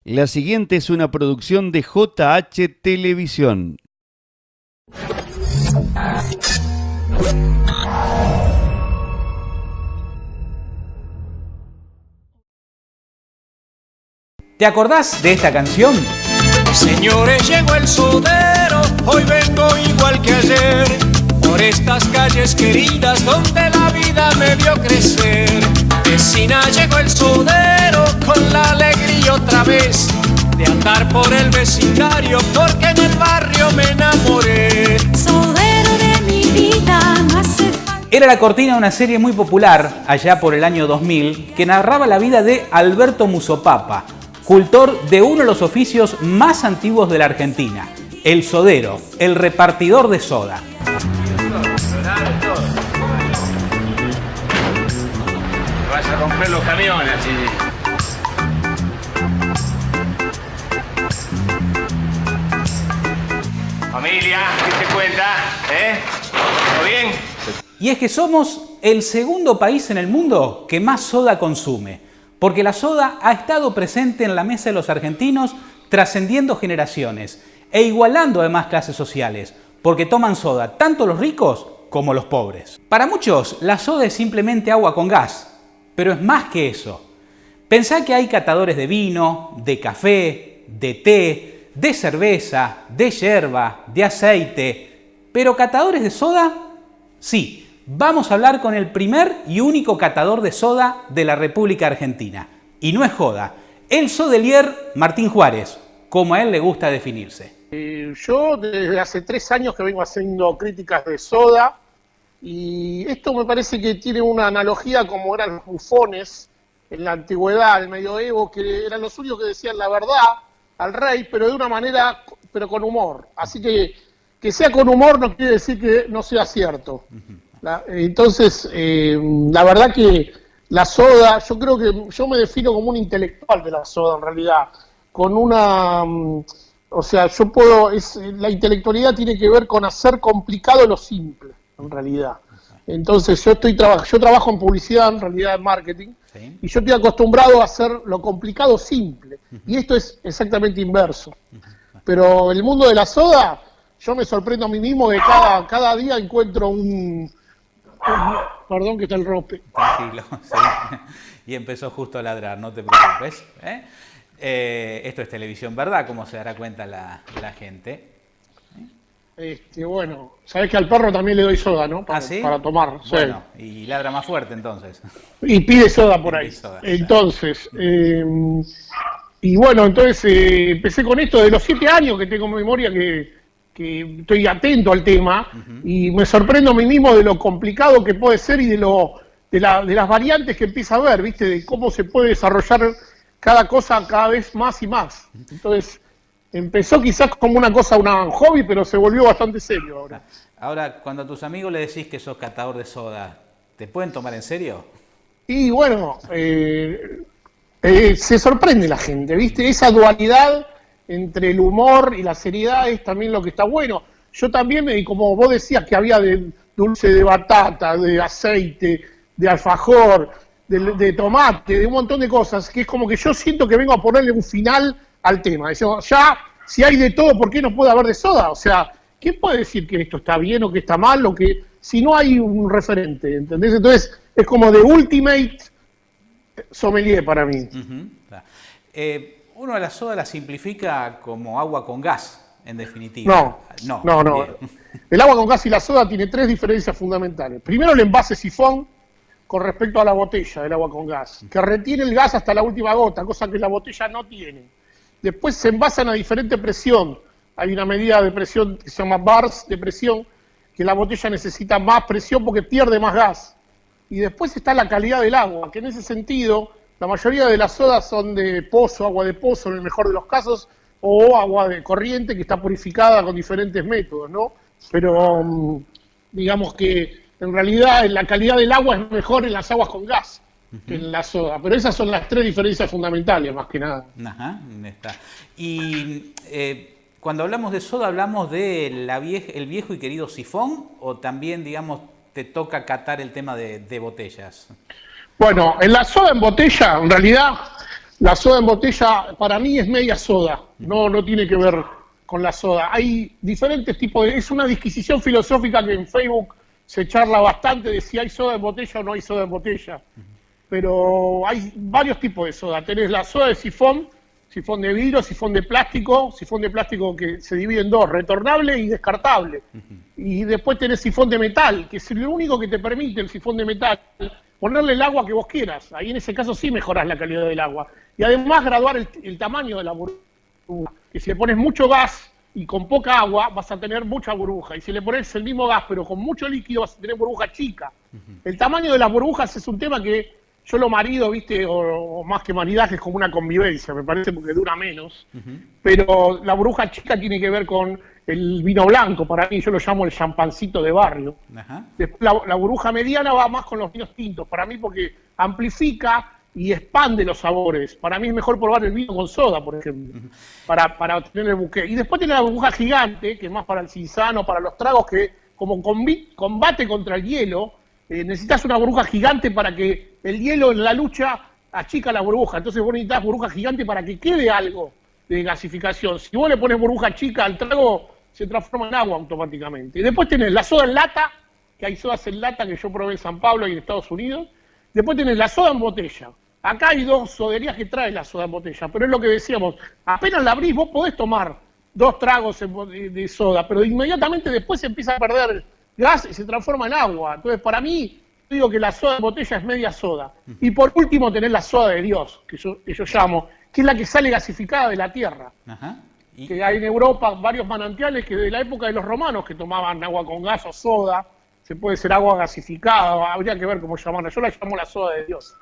La siguiente es una producción de JH Televisión. ¿Te acordás de esta canción? Señores, llegó el sodero, hoy vengo igual que ayer, por estas calles queridas donde la vida me vio crecer. Vecina, llegó el sodero con la alegría otra vez de andar por el vecindario, porque en el barrio me enamoré. Sodero de mi vida, no hace falta. Era la cortina de una serie muy popular, allá por el año 2000, que narraba la vida de Alberto Musopapa, cultor de uno de los oficios más antiguos de la Argentina, el sodero, el repartidor de soda. Vas a romper los camiones, así. Familia, ¿qué se cuenta? ¿Todo bien? Y es que somos el segundo país en el mundo que más soda consume, porque la soda ha estado presente en la mesa de los argentinos, trascendiendo generaciones e igualando además clases sociales, porque toman soda tanto los ricos como los pobres. Para muchos, la soda es simplemente agua con gas, pero es más que eso. Pensá que hay catadores de vino, de café, de té, de cerveza, de yerba, de aceite, pero catadores de soda, sí. Vamos a hablar con el primer y único catador de soda de la República Argentina. Y no es joda, el sommelier Martín Juárez, como a él le gusta definirse. Yo desde hace 3 años que vengo haciendo críticas de soda, y esto me parece que tiene una analogía como eran los bufones en la antigüedad, el medioevo, que eran los únicos que decían la verdad al rey, pero de una manera, pero con humor. Así que sea con humor no quiere decir que no sea cierto. Entonces, la verdad que la soda, yo creo que yo me defino como un intelectual de la soda en realidad, con una, o sea, la intelectualidad tiene que ver con hacer complicado lo simple, en realidad. Entonces yo trabajo en publicidad, en realidad en marketing, ¿Sí? Y yo estoy acostumbrado a hacer lo complicado simple, y esto es exactamente inverso. Pero el mundo de la soda, yo me sorprendo a mí mismo que cada día encuentro perdón que está el rompe. Tranquilo, sí. Y empezó justo a ladrar, no te preocupes. Esto es televisión, ¿verdad? Como se dará cuenta la gente. Bueno, sabés que al perro también le doy soda, ¿no? ¿Ah, sí? Para tomar. Bueno, sí. y ladra más fuerte entonces. Y pide soda por ahí. Soda, entonces, y bueno, entonces empecé con esto de los 7 años que tengo memoria que estoy atento al tema, y me sorprendo a mí mismo de lo complicado que puede ser y de las variantes que empieza a ver, ¿viste? De cómo se puede desarrollar cada cosa cada vez más y más. Entonces, empezó quizás como una cosa, un hobby, pero se volvió bastante serio ahora. Ahora, cuando a tus amigos le decís que sos catador de soda, ¿te pueden tomar en serio? Y bueno, se sorprende la gente, ¿viste? Esa dualidad entre el humor y la seriedad es también lo que está bueno. Yo también, como vos decías que había de dulce de batata, de aceite, de alfajor, de tomate, de un montón de cosas, que es como que yo siento que vengo a ponerle un final al tema. Decimos, ya, si hay de todo, ¿por qué no puede haber de soda? O sea, ¿quién puede decir que esto está bien o que está mal, o que si no hay un referente, ¿entendés? Entonces, es como de ultimate sommelier para mí. Uno a la soda la simplifica como agua con gas, en definitiva. No. El agua con gas y la soda tiene 3 diferencias fundamentales. Primero, el envase sifón con respecto a la botella del agua con gas, que retiene el gas hasta la última gota, cosa que la botella no tiene. Después se envasan a diferente presión. Hay una medida de presión que se llama bars de presión, que la botella necesita más presión porque pierde más gas. Y después está la calidad del agua, que en ese sentido, la mayoría de las sodas son de pozo, agua de pozo en el mejor de los casos, o agua de corriente que está purificada con diferentes métodos, ¿no? Pero digamos que en realidad la calidad del agua es mejor en las aguas con gas que en la soda. Pero esas son las 3 diferencias fundamentales, más que nada. Ajá, está. Y cuando hablamos de soda, ¿hablamos de el viejo y querido sifón? ¿O también, digamos, te toca catar el tema de botellas? Bueno, en la soda en botella, en realidad, La soda en botella para mí es media soda, no tiene que ver con la soda. Hay diferentes tipos es una disquisición filosófica que en Facebook se charla bastante de si hay soda en botella o no hay soda en botella. Pero hay varios tipos de soda. Tenés la soda de sifón de vidrio, sifón de plástico que se divide en dos, retornable y descartable. Y después tenés sifón de metal, que es lo único que te permite el sifón de metal, ponerle el agua que vos quieras. Ahí en ese caso sí mejorás la calidad del agua. Y además graduar el tamaño de la burbuja. Que si le pones mucho gas y con poca agua, vas a tener mucha burbuja. Y si le pones el mismo gas, pero con mucho líquido, vas a tener burbuja chica. El tamaño de las burbujas es un tema que yo lo marido, ¿viste? O más que maridaje, es como una convivencia, me parece, porque dura menos. Pero la burbuja chica tiene que ver con el vino blanco, para mí, yo lo llamo el champancito de barrio. Después, la burbuja mediana va más con los vinos tintos, para mí, porque amplifica y expande los sabores. Para mí es mejor probar el vino con soda, por ejemplo, para obtener el buque. Y después tiene la burbuja gigante, que es más para el cinzano, para los tragos, que como combate contra el hielo, necesitas una burbuja gigante para que el hielo en la lucha achica la burbuja. Entonces vos necesitas burbuja gigante para que quede algo de gasificación. Si vos le pones burbuja chica al trago, se transforma en agua automáticamente. Y después tenés la soda en lata, que hay sodas en lata que yo probé en San Pablo y en Estados Unidos. Después tenés la soda en botella. Acá hay dos soderías que traen la soda en botella, pero es lo que decíamos, apenas la abrís, vos podés tomar 2 tragos de soda, pero inmediatamente después se empieza a perder gas y se transforma en agua. Entonces, para mí, digo que la soda en botella es media soda. Y por último tenés la soda de Dios, que yo llamo, que es la que sale gasificada de la tierra. Que hay en Europa varios manantiales que de la época de los romanos que tomaban agua con gas o soda, se puede ser agua gasificada, habría que ver cómo llamarla. Yo la llamo la soda de Dios.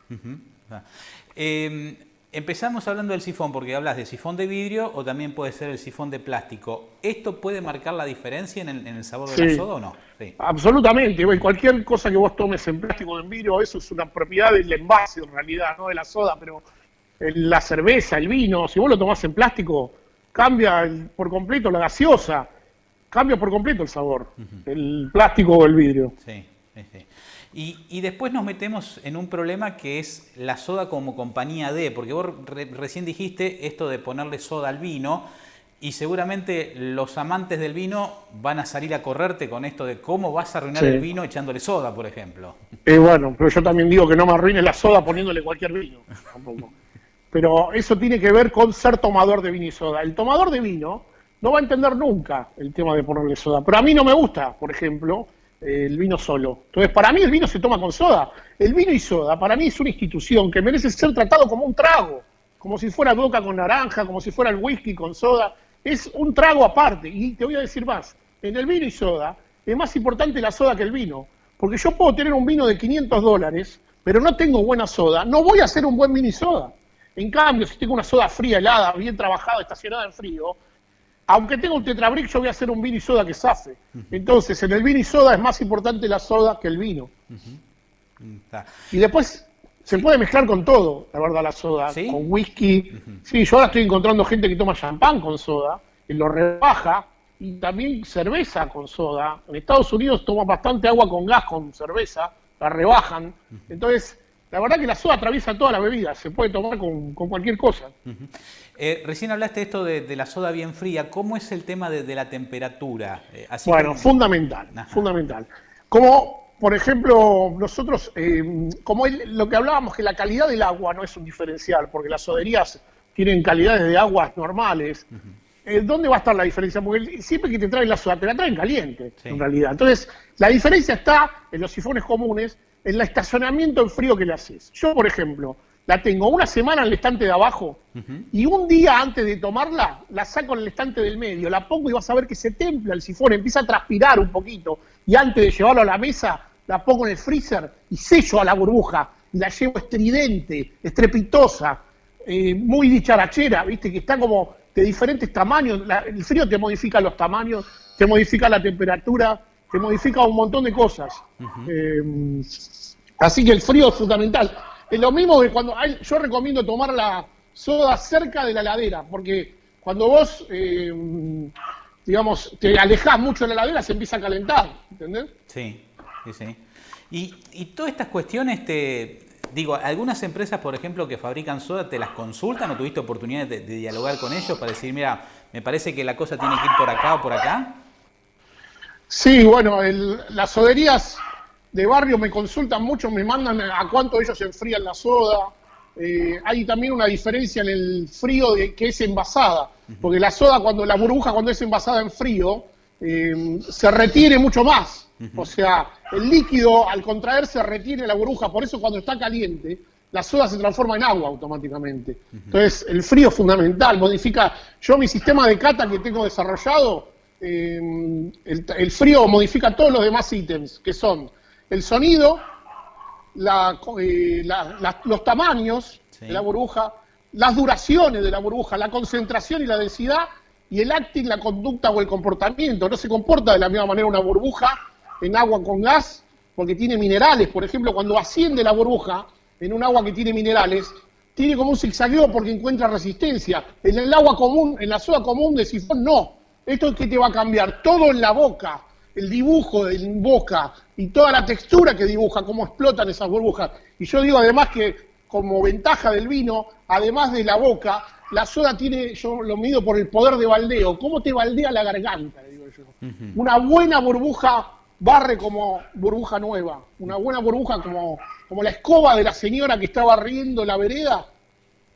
Empezamos hablando del sifón, porque hablas de sifón de vidrio o también puede ser el sifón de plástico. ¿Esto puede marcar la diferencia en el sabor de la soda o no? Sí. Absolutamente. Cualquier cosa que vos tomes en plástico o en vidrio, eso es una propiedad del envase en realidad, no de la soda, pero la cerveza, el vino, si vos lo tomás en plástico, cambia por completo la gaseosa, cambia por completo el sabor, el plástico o el vidrio. Sí. Y después nos metemos en un problema que es la soda como compañía de, porque vos recién dijiste esto de ponerle soda al vino y seguramente los amantes del vino van a salir a correrte con esto de cómo vas a arruinar el vino echándole soda, por ejemplo. Bueno, pero yo también digo que no me arruines la soda poniéndole cualquier vino, tampoco. Pero eso tiene que ver con ser tomador de vino y soda. El tomador de vino no va a entender nunca el tema de ponerle soda, pero a mí no me gusta, por ejemplo, el vino solo. Entonces, para mí el vino se toma con soda. El vino y soda, para mí es una institución que merece ser tratado como un trago, como si fuera vodka con naranja, como si fuera el whisky con soda. Es un trago aparte. Y te voy a decir más, en el vino y soda es más importante la soda que el vino, porque yo puedo tener un vino de $500, pero no tengo buena soda, no voy a hacer un buen vino y soda. En cambio, si tengo una soda fría, helada, bien trabajada, estacionada en frío, aunque tenga un tetrabric, yo voy a hacer un vino y soda que zafe. Entonces, en el vino y soda es más importante la soda que el vino. Y después se puede mezclar con todo, la verdad, la soda. ¿Sí? Con whisky. Sí, yo ahora estoy encontrando gente que toma champán con soda, que lo rebaja, y también cerveza con soda. En Estados Unidos toman bastante agua con gas con cerveza, la rebajan. Entonces, la verdad que la soda atraviesa toda la bebida, se puede tomar con cualquier cosa. Recién hablaste esto de la soda bien fría. ¿Cómo es el tema de la temperatura? Bueno, fundamental. Como, por ejemplo, nosotros, como lo que hablábamos, que la calidad del agua no es un diferencial, porque las soderías tienen calidades de aguas normales. ¿Dónde va a estar la diferencia? Porque siempre que te traen la soda, te la traen caliente, en realidad. Entonces, la diferencia está en los sifones comunes, en el estacionamiento en frío que le haces. Yo, por ejemplo, la tengo una semana en el estante de abajo y un día antes de tomarla, la saco en el estante del medio, la pongo y vas a ver que se templa el sifón, empieza a transpirar un poquito y antes de llevarlo a la mesa, la pongo en el freezer y sello a la burbuja y la llevo estridente, estrepitosa, muy dicharachera, ¿viste? Que está como de diferentes tamaños. El frío te modifica los tamaños, te modifica la temperatura, te modifica un montón de cosas. Así que el frío es fundamental. Es lo mismo que cuando yo recomiendo tomar la soda cerca de la heladera, porque cuando vos, digamos, te alejás mucho de la heladera, se empieza a calentar, ¿entendés? Sí. Y todas estas cuestiones Digo, algunas empresas, por ejemplo, que fabrican soda, ¿te las consultan o tuviste oportunidad de dialogar con ellos para decir, mira, me parece que la cosa tiene que ir por acá o por acá? Sí, bueno, las soderías de barrio me consultan mucho, me mandan a cuánto ellos enfrían la soda. Hay también una diferencia en el frío que es envasada, porque la soda, la burbuja cuando es envasada en frío, se retiene mucho más. O sea, el líquido al contraerse retiene la burbuja, por eso cuando está caliente, la soda se transforma en agua automáticamente. Entonces, el frío es fundamental, modifica. Yo mi sistema de cata que tengo desarrollado, el frío modifica todos los demás ítems, que son el sonido, los tamaños de la burbuja, las duraciones de la burbuja, la concentración y la densidad, y el acting, la conducta o el comportamiento. No se comporta de la misma manera una burbuja en agua con gas, porque tiene minerales. Por ejemplo, cuando asciende la burbuja en un agua que tiene minerales, tiene como un zigzagueo porque encuentra resistencia. En el agua común, en la soda común de sifón, no. ¿Esto es que te va a cambiar? Todo en la boca, el dibujo en boca y toda la textura que dibuja, cómo explotan esas burbujas. Y yo digo además que como ventaja del vino, además de la boca, la soda tiene, yo lo mido por el poder de baldeo. ¿Cómo te baldea la garganta? Le digo yo. Una buena burbuja barre como burbuja nueva. Una buena burbuja como la escoba de la señora que está barriendo la vereda,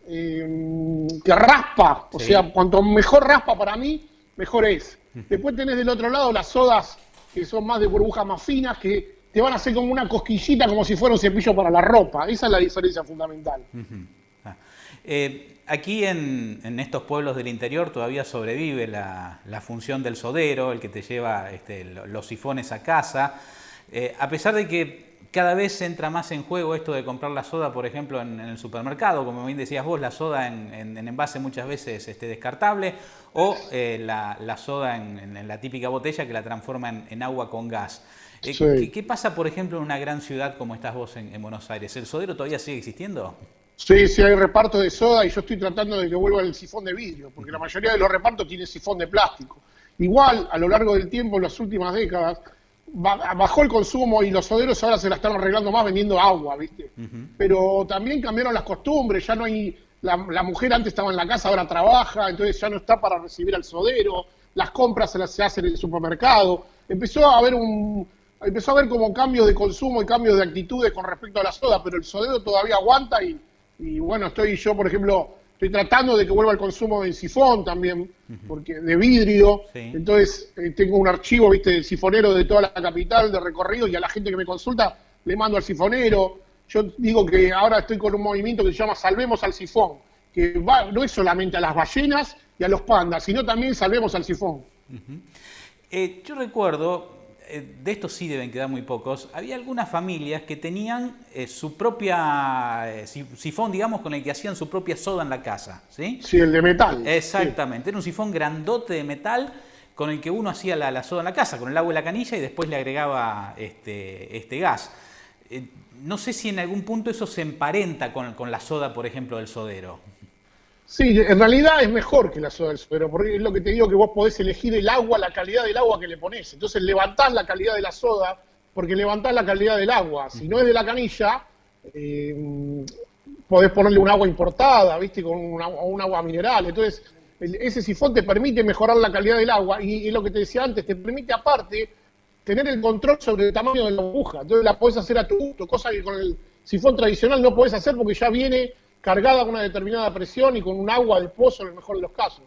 que raspa. O sea, cuanto mejor raspa para mí, mejor es. Después tenés del otro lado las sodas que son más de burbujas más finas, que te van a hacer como una cosquillita, como si fuera un cepillo para la ropa. Esa es la diferencia fundamental. Aquí en estos pueblos del interior todavía sobrevive la función del sodero, el que te lleva los sifones a casa, a pesar de que cada vez entra más en juego esto de comprar la soda, por ejemplo, en el supermercado, como bien decías vos, la soda en envase muchas veces descartable, o la soda en la típica botella que la transforma en agua con gas. Sí. ¿Qué pasa, por ejemplo, en una gran ciudad como estás vos en Buenos Aires? ¿El sodero todavía sigue existiendo? Sí, hay reparto de soda y yo estoy tratando de que vuelva el sifón de vidrio, porque la mayoría de los repartos tiene sifón de plástico. Igual, a lo largo del tiempo, en las últimas décadas, bajó el consumo y los soderos ahora se la están arreglando más vendiendo agua, ¿viste? Pero también cambiaron las costumbres, ya no hay... La mujer antes estaba en la casa, ahora trabaja, entonces ya no está para recibir al sodero, las compras se hacen en el supermercado. Empezó a haber como cambios de consumo y cambios de actitudes con respecto a la soda, pero el sodero todavía aguanta y bueno, yo, por ejemplo, estoy tratando de que vuelva el consumo del sifón también, porque de vidrio. Sí. Entonces tengo un archivo, ¿viste?, del sifonero de toda la capital, de recorrido, y a la gente que me consulta le mando al sifonero. Yo digo que ahora estoy con un movimiento que se llama Salvemos al Sifón, que no es solamente a las ballenas y a los pandas, sino también salvemos al sifón. Yo recuerdo, de estos sí deben quedar muy pocos, había algunas familias que tenían su propia sifón, digamos, con el que hacían su propia soda en la casa, ¿sí? Sí, el de metal. Exactamente, sí. Era un sifón grandote de metal con el que uno hacía la soda en la casa, con el agua y la canilla, y después le agregaba este gas. No sé si en algún punto eso se emparenta con la soda, por ejemplo, del sodero. Sí, en realidad es mejor que la soda del sodero, porque es lo que te digo, que vos podés elegir el agua, la calidad del agua que le ponés. Entonces levantás la calidad de la soda, porque levantás la calidad del agua. Si no es de la canilla, podés ponerle un agua importada, ¿viste?, con un agua mineral. Entonces, ese sifón te permite mejorar la calidad del agua, y es lo que te decía antes, te permite aparte tener el control sobre el tamaño de la burbuja. Entonces la podés hacer a tu gusto, cosa que con el sifón tradicional no podés hacer porque ya viene cargada con una determinada presión y con un agua de pozo en el mejor de los casos.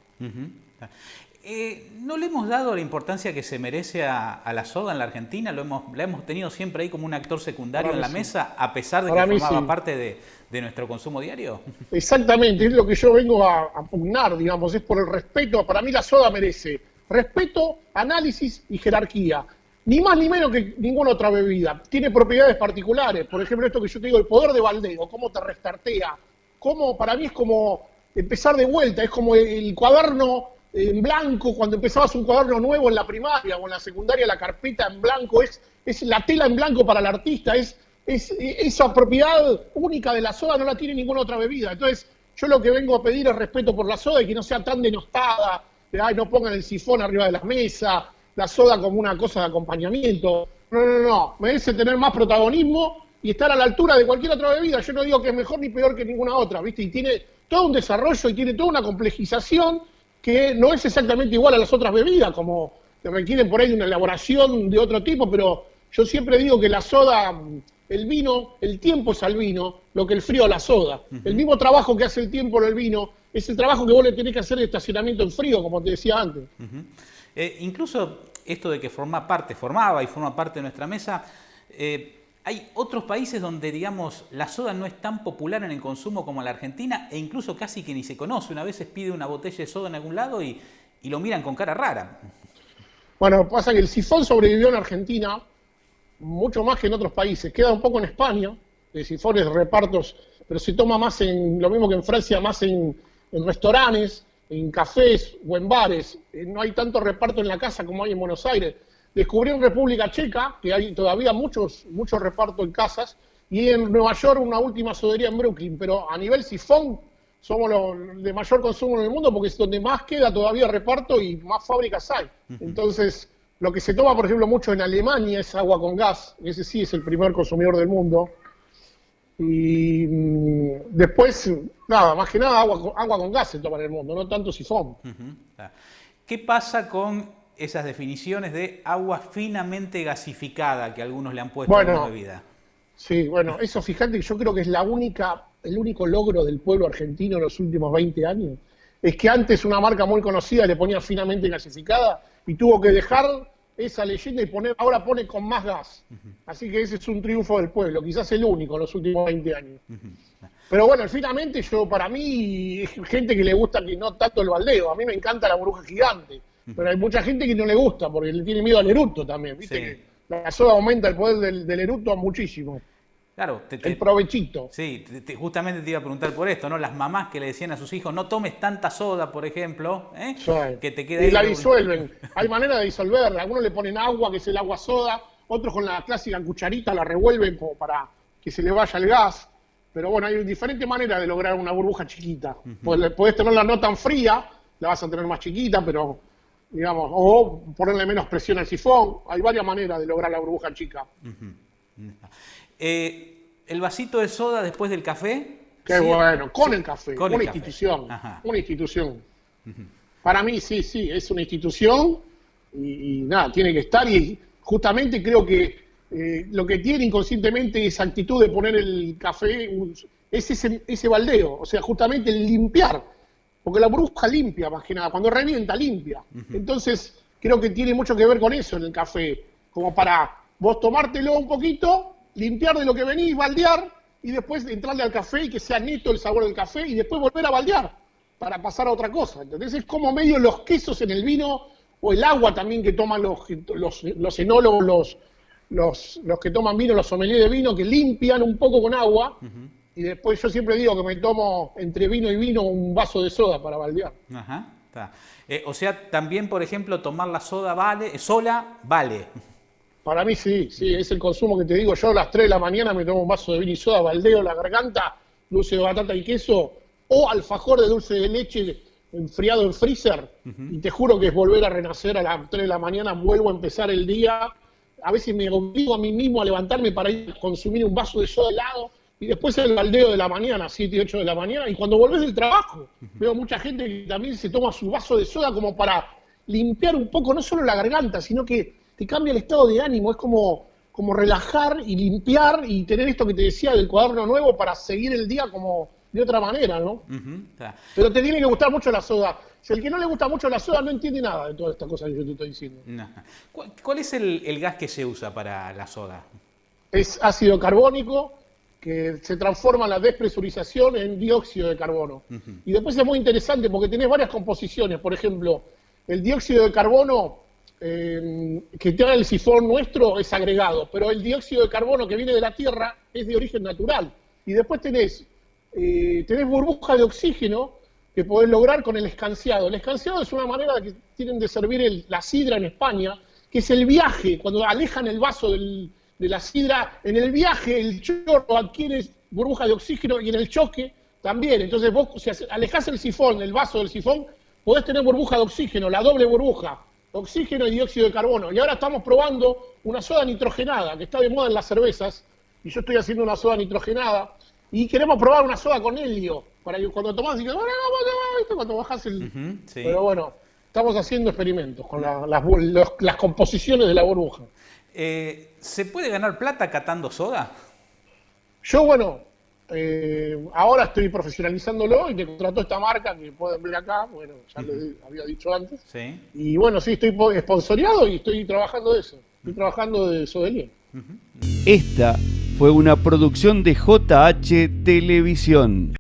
¿No le hemos dado la importancia que se merece a la soda en la Argentina? La hemos tenido siempre ahí como un actor secundario en la mesa, a pesar de que formaba parte de nuestro consumo diario. Exactamente, es lo que yo vengo a pugnar, digamos, es por el respeto. Para mí la soda merece respeto, análisis y jerarquía. Ni más ni menos que ninguna otra bebida. Tiene propiedades particulares. Por ejemplo, esto que yo te digo, el poder de baldeo, cómo te restartea. Para mí es como empezar de vuelta, es como el cuaderno en blanco, cuando empezabas un cuaderno nuevo en la primaria o en la secundaria, la carpeta en blanco, es la tela en blanco para el artista, esa propiedad única de la soda no la tiene ninguna otra bebida. Entonces, yo lo que vengo a pedir es respeto por la soda y que no sea tan denostada, no pongan el sifón arriba de la mesa, la soda como una cosa de acompañamiento. No, merece tener más protagonismo y estar a la altura de cualquier otra bebida. Yo no digo que es mejor ni peor que ninguna otra, ¿viste? Y tiene todo un desarrollo y tiene toda una complejización que no es exactamente igual a las otras bebidas, como que requieren por ahí una elaboración de otro tipo, pero yo siempre digo que la soda, el vino, el tiempo es al vino, lo que el frío a la soda. El mismo trabajo que hace el tiempo al vino es el trabajo que vos le tenés que hacer de estacionamiento en frío, como te decía antes. Incluso esto de que formaba y forma parte de nuestra mesa, hay otros países donde, digamos, la soda no es tan popular en el consumo como la Argentina, e incluso casi que ni se conoce. Una vez se pide una botella de soda en algún lado y lo miran con cara rara. Bueno, pasa que el sifón sobrevivió en Argentina mucho más que en otros países. Queda un poco en España, de sifones, repartos, pero se toma más en, lo mismo que en Francia, más en restaurantes, en cafés o en bares. No hay tanto reparto en la casa como hay en Buenos Aires. Descubrí en República Checa que hay todavía muchos repartos en casas, y en Nueva York una última sodería en Brooklyn, pero a nivel sifón somos los de mayor consumo en el mundo porque es donde más queda todavía reparto y más fábricas hay. Entonces, lo que se toma, por ejemplo, mucho en Alemania es agua con gas, ese sí es el primer consumidor del mundo. Y después, nada, más que nada agua con gas se toma en el mundo, no tanto sifón. ¿Qué pasa con esas definiciones de agua finamente gasificada que algunos le han puesto a la bebida? Sí, bueno, eso fíjate que yo creo que es el único logro del pueblo argentino en los últimos 20 años. Es que antes una marca muy conocida le ponía finamente gasificada y tuvo que dejar esa leyenda y ahora pone con más gas. Así que ese es un triunfo del pueblo, quizás el único en los últimos 20 años. Pero bueno, finamente para mí, es gente que le gusta que no tanto el baldeo. A mí me encanta la burbuja gigante, pero hay mucha gente que no le gusta porque le tiene miedo al eructo también. Viste que la soda aumenta el poder del eructo muchísimo. Claro, el provechito. Sí, justamente te iba a preguntar por esto, ¿no? Las mamás que le decían a sus hijos, no tomes tanta soda, por ejemplo, sí. Que te queda y la disuelven. Hay manera de disolverla. Algunos le ponen agua, que es el agua soda, otros con la clásica cucharita la revuelven como para que se le vaya el gas. Pero bueno, hay diferentes maneras de lograr una burbuja chiquita. Podés tenerla no tan fría, la vas a tener más chiquita, pero digamos, o ponerle menos presión al sifón. Hay varias maneras de lograr la burbuja chica. ¿El vasito de soda después del café? Qué sí, bueno, con el café, con una institución. Una institución. Para mí, sí, es una institución y nada, tiene que estar. Y justamente creo que lo que tiene inconscientemente esa actitud de poner el café es ese baldeo, o sea, justamente el limpiar. Porque la burbuja limpia, más que nada, cuando revienta, limpia. Entonces, creo que tiene mucho que ver con eso en el café, como para vos tomártelo un poquito, limpiar de lo que venís, baldear, y después entrarle al café y que sea neto el sabor del café, y después volver a baldear, para pasar a otra cosa. Entonces es como medio los quesos en el vino, o el agua también que toman los enólogos, los que toman vino, los sommeliers de vino, que limpian un poco con agua, y después yo siempre digo que me tomo entre vino y vino un vaso de soda para baldear. O sea, también, por ejemplo, tomar la soda sola vale. Para mí sí, es el consumo que te digo. Yo a las 3 de la mañana me tomo un vaso de vino y soda, baldeo la garganta, dulce de batata y queso, o alfajor de dulce de leche enfriado en freezer, y te juro que es volver a renacer a las 3 de la mañana, vuelvo a empezar el día. A veces me obligo a mí mismo a levantarme para ir a consumir un vaso de soda helado, y después el baldeo de la mañana, 7 y 8 de la mañana, y cuando volvés del trabajo, veo mucha gente que también se toma su vaso de soda como para limpiar un poco, no solo la garganta, sino que te cambia el estado de ánimo, es como relajar y limpiar y tener esto que te decía del cuaderno nuevo para seguir el día como de otra manera, ¿no? Pero te tiene que gustar mucho la soda. Si el que no le gusta mucho la soda no entiende nada de todas estas cosas que yo te estoy diciendo. ¿Cuál es el gas que se usa para la soda? Es ácido carbónico, que se transforma la despresurización en dióxido de carbono. Y después es muy interesante porque tenés varias composiciones. Por ejemplo, el dióxido de carbono que trae el sifón nuestro es agregado, pero el dióxido de carbono que viene de la tierra es de origen natural. Y después tenés burbuja de oxígeno que podés lograr con el escanciado. El escanciado es una manera que tienen de servir la sidra en España, que es el viaje, cuando alejan el vaso de la sidra, en el viaje el chorro adquiere burbuja de oxígeno y en el choque también. Entonces vos, si alejás el sifón, el vaso del sifón, podés tener burbuja de oxígeno, la doble burbuja. Oxígeno y dióxido de carbono. Y ahora estamos probando una soda nitrogenada, que está de moda en las cervezas, y yo estoy haciendo una soda nitrogenada, y queremos probar una soda con helio, para que cuando tomás digas, bueno, ¿viste? Cuando bajás el... Sí. Pero bueno, estamos haciendo experimentos con las composiciones de la burbuja. ¿Se puede ganar plata catando soda? Yo, bueno, ahora estoy profesionalizándolo y me contrató esta marca que pueden ver acá, bueno, ya lo había dicho antes. Sí. Y bueno, sí, estoy sponsoreado y estoy trabajando de eso. Estoy trabajando de sommelier. Esta fue una producción de JH Televisión.